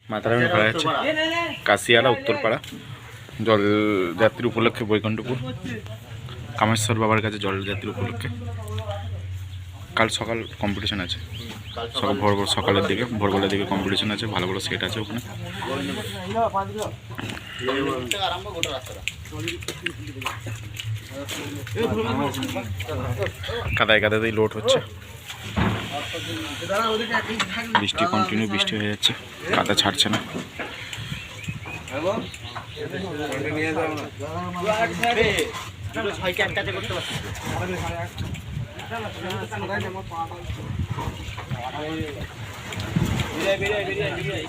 মাতারামি ঘোরা যাচ্ছে কাশিয়ালা উত্তরপাড়া জলযাত্রী উপলক্ষে বৈকুণ্ঠপুর কামেশ্বর বাবার কাছে জলযাত্রী উপলক্ষে কাল সকাল কম্পিটিশন আছে সকাল সকালের দিকে ভোরবেলার দিকে কম্পিটিশন আছে ভালো ভালো সেট আছে ওখানে কাদায় কাদাতেই লোড হচ্ছে বৃষ্টি কন্টিনিউ বৃষ্টি হয়ে যাচ্ছে কাদা ছাড়ছে না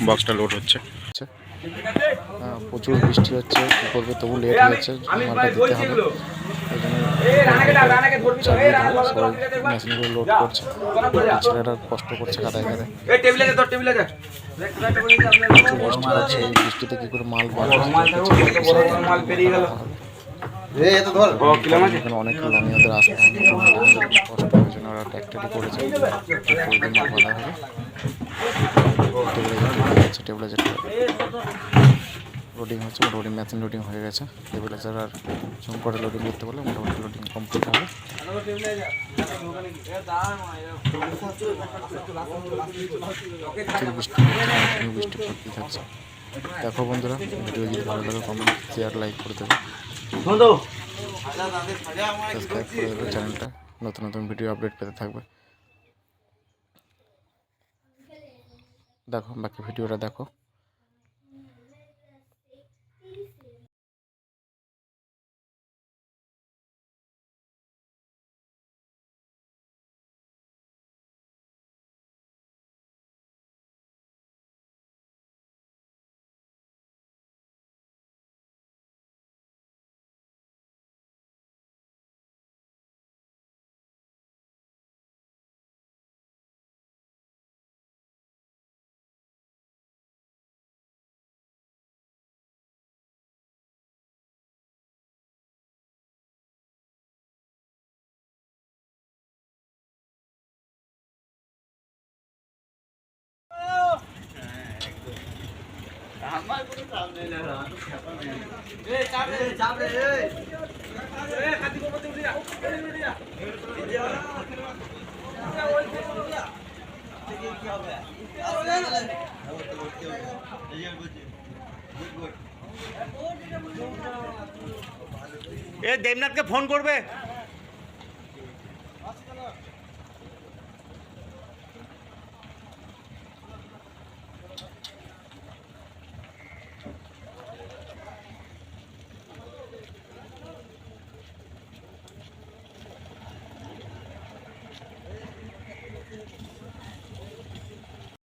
বক্সটা লোড হচ্ছে প্রচুর বৃষ্টি হচ্ছে কি করবে তবু লেট হচ্ছে মেশিনগুলো লোড করছে ছেলেটা কষ্ট করছে কাদায় কাদায় বৃষ্টি হচ্ছে এই বৃষ্টিতে কি করে মাল অনেক লামি ওদের আসতে কষ্ট হয়েছে ওরা ট্র্যাক্টরি করেছে মাল বাঁধা হবে টেবিলাইজার লোডিং হচ্ছে মোটামুটি মেশিন লোডিং হয়ে গেছে টেবিলাইজার আর জুম করে লোডিং করতে পারলে মোটামুটি লোডিং কমপ্লিট হবে বৃষ্টি বৃষ্টি পড়তেই থাকছে দেখো বন্ধুরা ভিডিও যদি ভালো লাগে কমেন্ট শেয়ার লাইক করে দেবে সাবস্ক্রাইব করে দেবে চ্যানেলটা নতুন নতুন ভিডিও আপডেট পেতে থাকবে দেখো বাকি ভিডিওটা দেখো দেবনাথকে ফোন করবে।